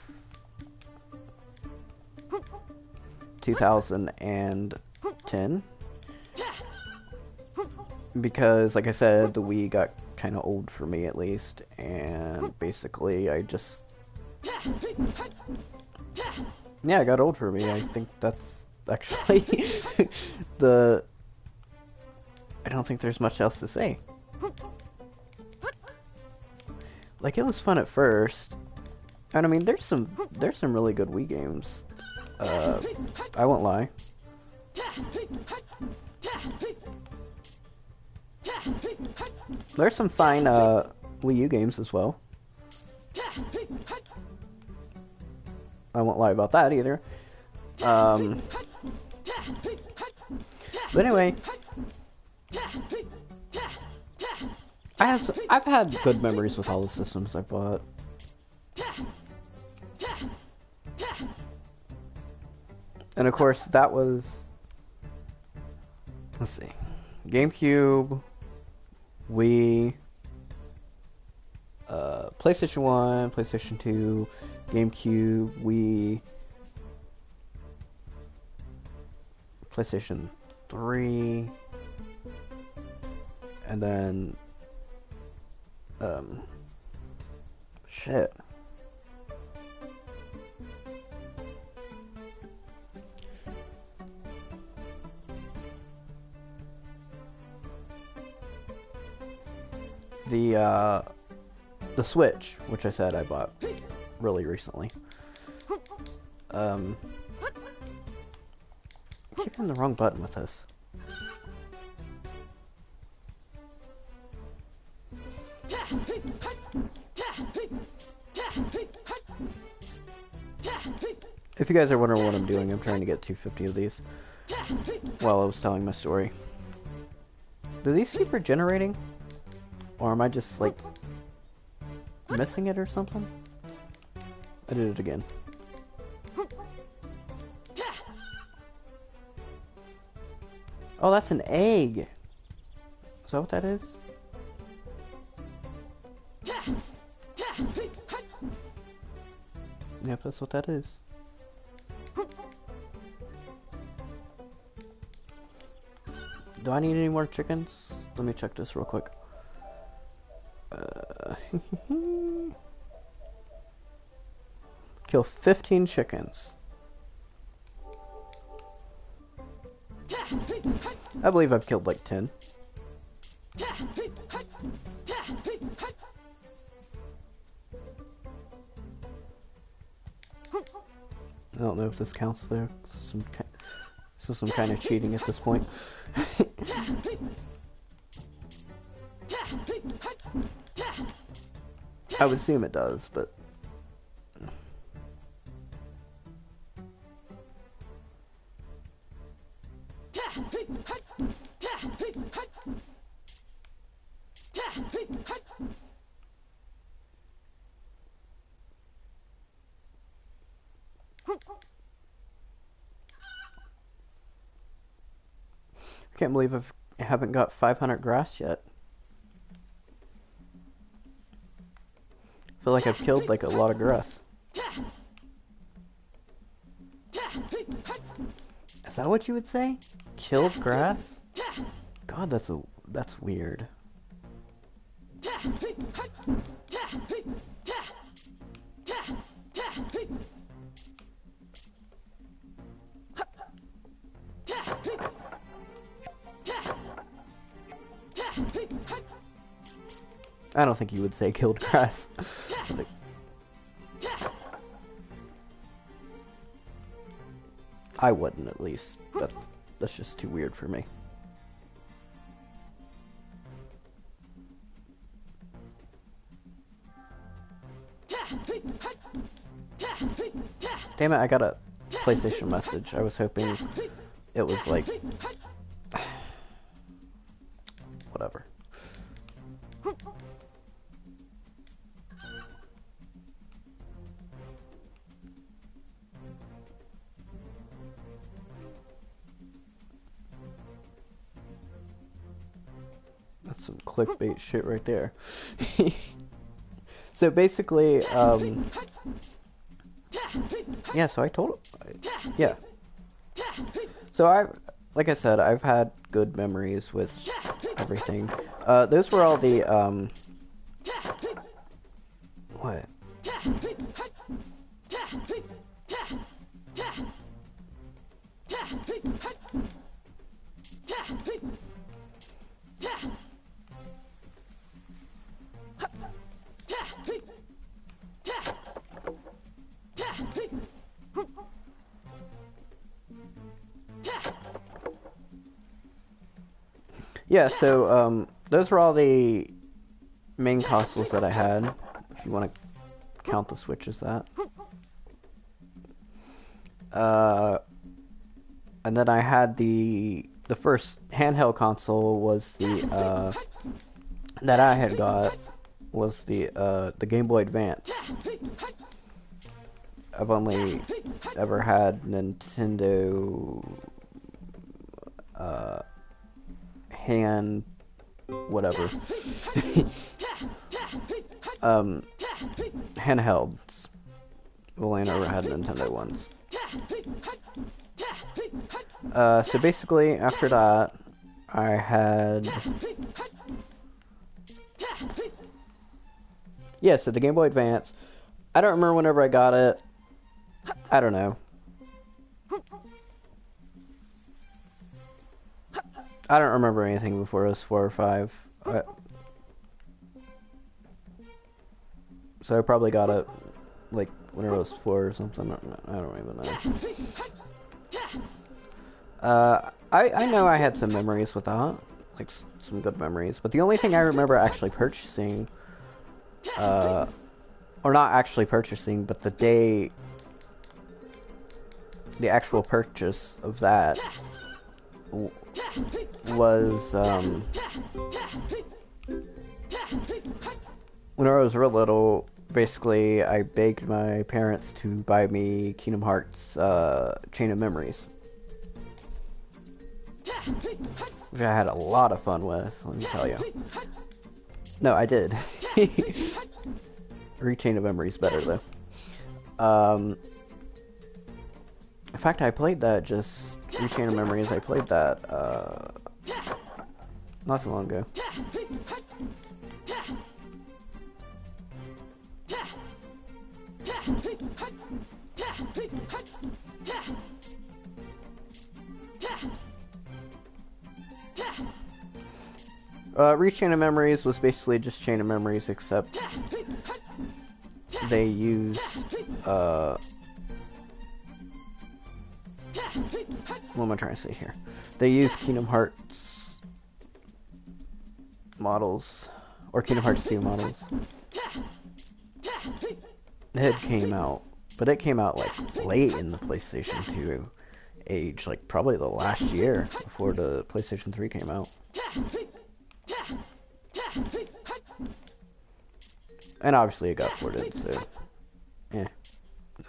2010. Because, like I said, the Wii got kind of old for me, at least, and basically I just... Yeah, it got old for me. I think that's actually the... I don't think there's much else to say. Like, it was fun at first, and I mean, there's some really good Wii games. I won't lie. There's some fine Wii U games as well. I won't lie about that either. But anyway, I've had good memories with all the systems I bought. And of course, that was, let's see, GameCube, Wii, PlayStation 1, PlayStation 2, GameCube, Wii, PlayStation 3, and then, shit. The Switch, which I said I bought really recently. I'm hitting the wrong button with this. If you guys are wondering what I'm doing, I'm trying to get 250 of these while I was telling my story. Do these keep regenerating? Or am I just, like, missing it or something? I did it again. Oh, that's an egg! Is that what that is? Yep, that's what that is. Do I need any more chickens? Let me check this real quick. Kill 15 chickens. I believe I've killed like 10. I don't know if this counts there. This is some kind of cheating at this point. I would assume it does, but... I can't believe I haven't got 500 grass yet. I feel like I've killed like a lot of grass. Is that what you would say? Killed grass? God, that's weird. I don't think you would say killed grass. I wouldn't, at least. That's just too weird for me. Damn it, I got a PlayStation message. I was hoping it was like... whatever. That's some clickbait shit right there. So basically, yeah, so I told him, yeah. So like I said, I've had good memories with everything. Those were all the, what? Yeah, so those were all the main consoles that I had, if you want to count the Switch as that. And then I had the first handheld console was the that I had got was the Game Boy Advance. I've only ever had Nintendo hand whatever handhelds. Well, I never had Nintendo ones. So basically after that I had so the Game Boy Advance. I don't remember whenever I got it. I don't know. I don't remember anything before it was 4 or 5. So I probably got it like whenever it was 4 or something. I don't even know. I know I had some memories with that, like some good memories. But the only thing I remember actually purchasing, or not actually purchasing, but the actual purchase of that was when I was real little. Basically, I begged my parents to buy me Kingdom Hearts Chain of Memories, which I had a lot of fun with, let me tell you. No, I did. Chain of Memories better though. In fact, I played that just Chain of Memories. I played that not too long ago. Chain of Memories was basically just Chain of Memories, except they used what am I trying to say here? They used Kingdom Hearts models, or Kingdom Hearts 2 models. It came out, but it came out like late in the PlayStation 2 age, like probably the last year before the PlayStation 3 came out. And obviously it got ported, so no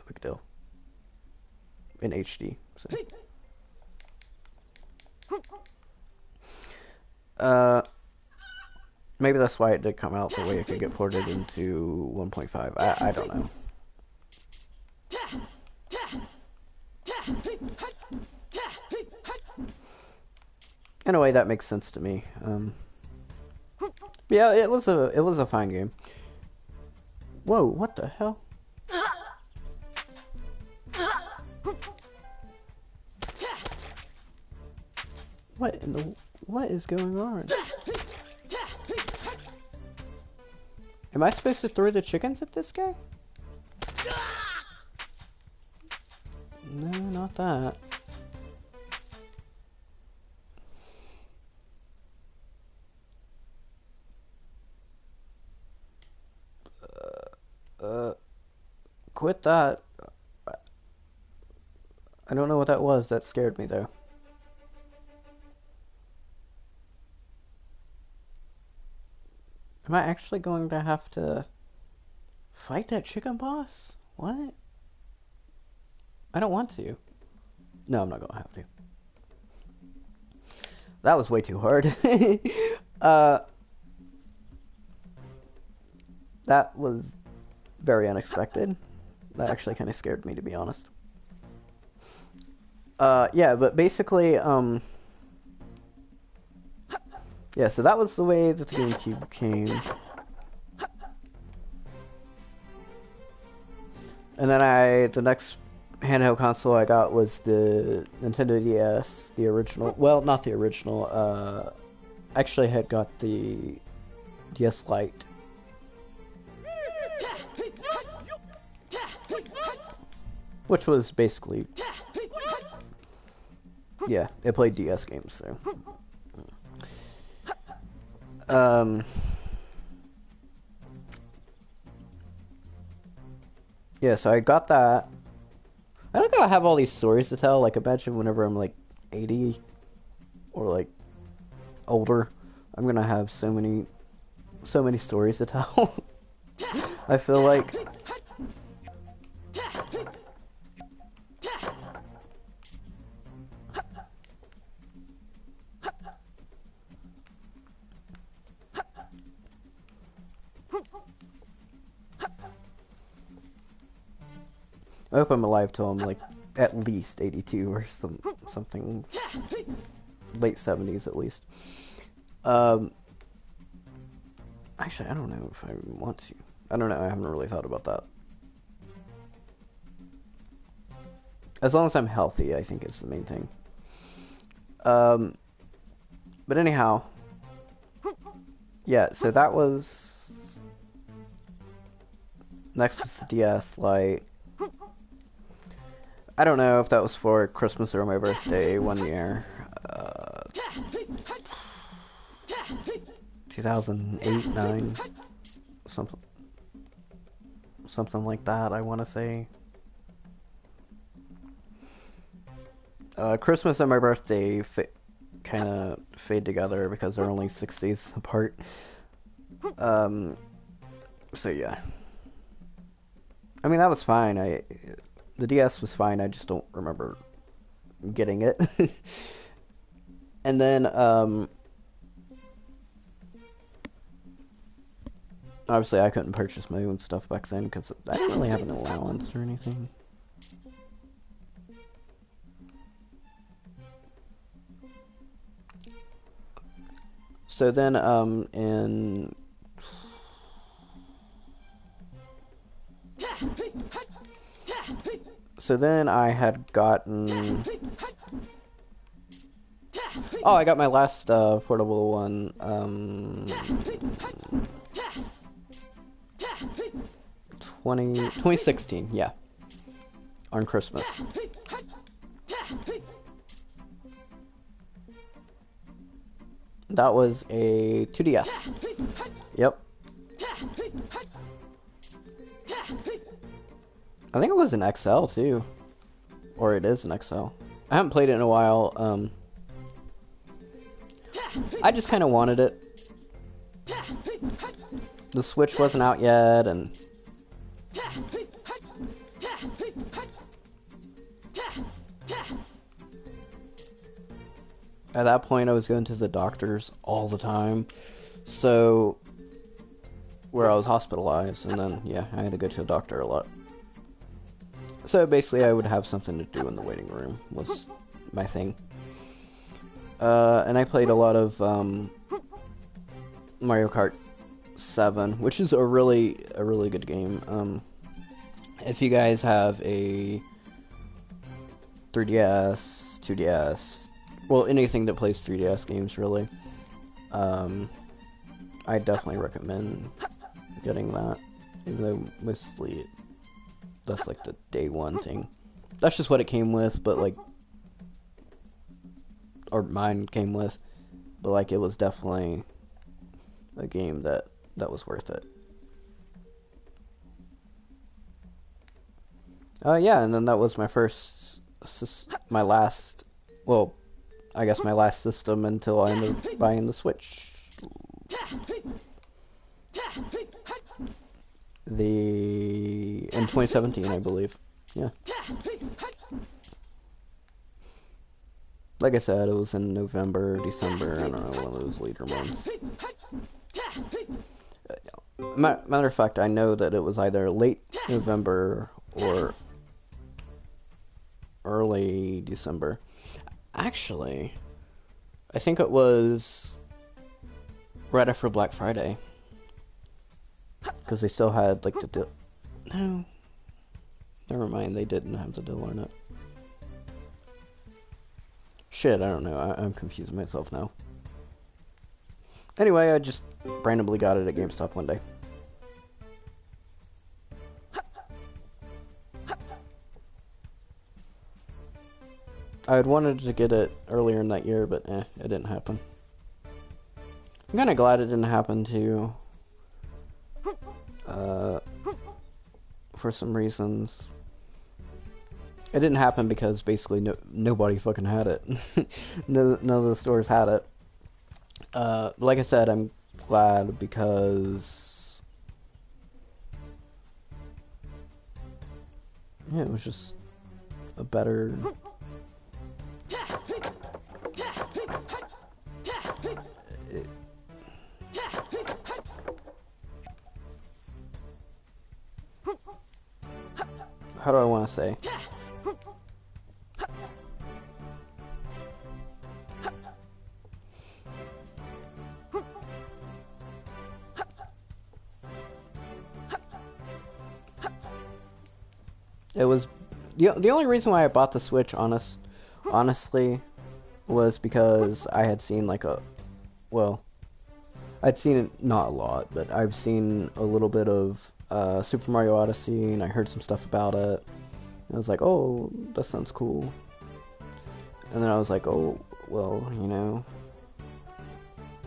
big deal. In HD, so. Uh, maybe that's why it did come out the way it could get ported into 1.5. I don't know. In a way, that makes sense to me. Yeah, it was a fine game. Whoa, what the hell? What is going on? Am I supposed to throw the chickens at this guy? No, not that. Quit that. I don't know what that was. That scared me, though. Am I actually going to have to fight that chicken boss? What? I don't want to. No, I'm not going to have to. That was way too hard. That was very unexpected. That actually kind of scared me, to be honest. Yeah, but basically, yeah, so that was the way that the GameCube came. And then the next handheld console I got was the Nintendo DS, the original. Well, not the original. Actually, I had got the DS Lite. Which was basically, yeah, it played DS games, so. Yeah, so I got that. I like how I have all these stories to tell. Like, imagine whenever I'm like 80 or like older, I'm gonna have so many stories to tell. I feel like. I hope I'm alive till I'm like at least 82 or something late 70s at least. Actually, I don't know if I want to. I don't know. I haven't really thought about that. As long as I'm healthy, I think is the main thing. But anyhow, yeah. So that was next was the DS Lite. I don't know if that was for Christmas or my birthday one year. 2008, 9, something like that, I want to say. Christmas and my birthday kind of fade together because they're only 6 days apart. So yeah. I mean, that was fine. The DS was fine. I just don't remember getting it. And then, obviously I couldn't purchase my own stuff back then because I didn't really have an allowance or anything. So then, so then I had gotten. Oh, I got my last portable one. 2016, yeah, on Christmas. That was a 2DS. Yep. I think it was an XL too, or it is an XL. I haven't played it in a while. I just kind of wanted it. The Switch wasn't out yet, and At that point, I was going to the doctors all the time. So, where I was hospitalized, and then, yeah, I had to go to the doctor a lot. So basically, I would have something to do in the waiting room, was my thing. And I played a lot of Mario Kart 7, which is a really good game. If you guys have a 3DS, 2DS, well, anything that plays 3DS games, really, I definitely recommend getting that, even though mostly that's like the day one thing. That's just what it came with, but like, or mine came with, but like it was definitely a game that was worth it. Yeah, and then that was my my last, well, I guess my last system until I ended up buying the Switch. In 2017, I believe. Yeah. Like I said, it was in November, December, I don't know, one of those later months. Matter of fact, I know that it was either late November or early December. Actually, I think it was right after Black Friday. Because they still had, like, the deal. No. Never mind, they didn't have the deal on it. Shit, I don't know. I'm confusing myself now. Anyway, I just randomly got it at GameStop one day. I had wanted to get it earlier in that year, but it didn't happen. I'm kind of glad it didn't happen too. For some reasons. It didn't happen because basically nobody fucking had it. None of the stores had it. Like I said, I'm glad because yeah, it was just a better. How do I want to say? It was the only reason why I bought the Switch, honestly, was because I had seen like I'd seen it not a lot, but I've seen a little bit of Super Mario Odyssey, and I heard some stuff about it. And I was like, oh, that sounds cool. And then I was like, oh, well, you know,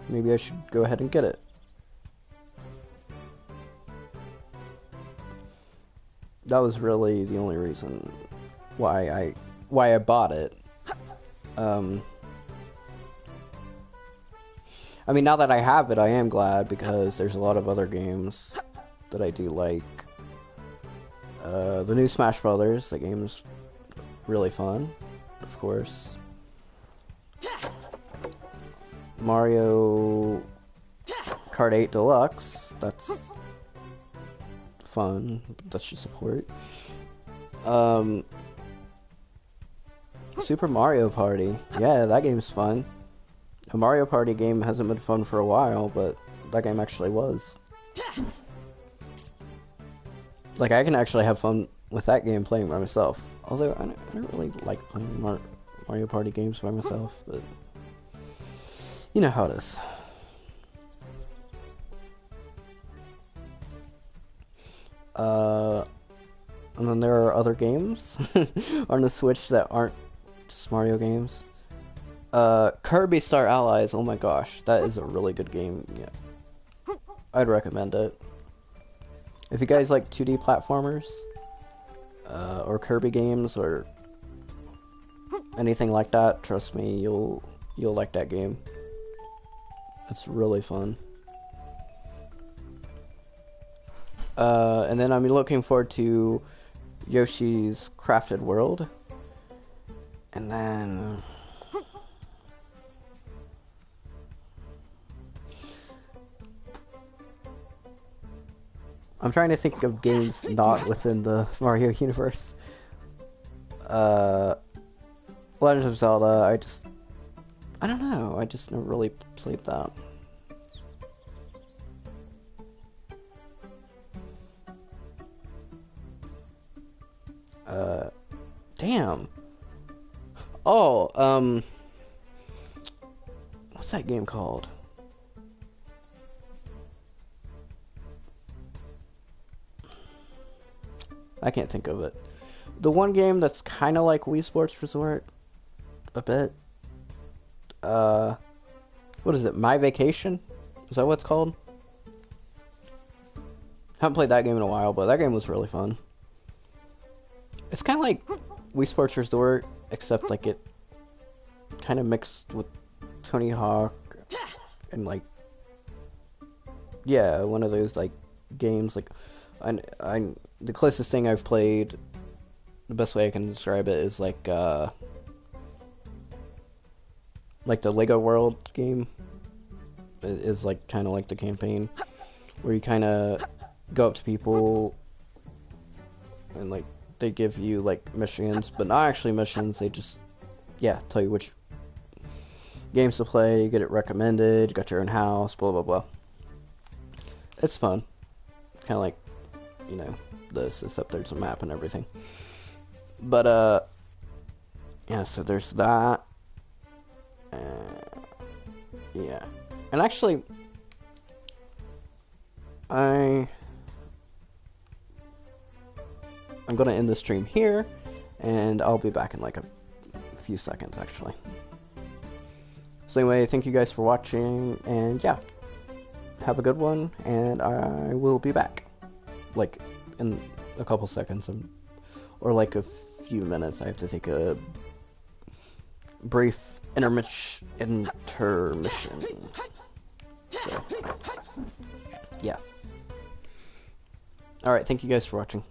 maybe I should go ahead and get it. That was really the only reason why I bought it. I mean, now that I have it, I am glad because there's a lot of other games that I do like. The new Smash Brothers, the game's really fun, of course. Mario Kart 8 Deluxe, that's fun, that's just support. Super Mario Party, yeah, that game's fun. A Mario Party game hasn't been fun for a while, but that game actually was. Like, I can actually have fun with that game playing by myself. Although, I don't really like playing Mario Party games by myself, but you know how it is. And then there are other games on the Switch that aren't just Mario games. Kirby Star Allies, oh my gosh, that is a really good game. Yeah, I'd recommend it. If you guys like 2D platformers, or Kirby games, or anything like that, trust me, you'll like that game. It's really fun. And then I'm looking forward to Yoshi's Crafted World. And then I'm trying to think of games not within the Mario universe. Uh, Legend of Zelda, I don't know, I just never really played that. Uh, Damn. Oh, what's that game called? I can't think of it. The one game that's kind of like Wii Sports Resort, a bit. Uh, what is it? My Vacation? Is that what it's called? Haven't played that game in a while, but that game was really fun. It's kind of like Wii Sports Resort, except like it kind of mixed with Tony Hawk and like, yeah, one of those like games like, I the closest thing I've played, the best way I can describe it is like the Lego World game is like kind of like the campaign where you kind of go up to people and like they give you like missions, but not actually missions. They just tell you which games to play. You get it recommended. You got your own house. Blah blah blah. It's fun. Kind of like this, except there's a map and everything. But yeah. So there's that. Yeah, and actually, I'm gonna end the stream here, and I'll be back in like a few seconds, actually. So anyway, thank you guys for watching, and yeah, have a good one, and I will be back, like, in a couple seconds, or like a few minutes. I have to take a brief intermission. So, yeah. Alright, thank you guys for watching.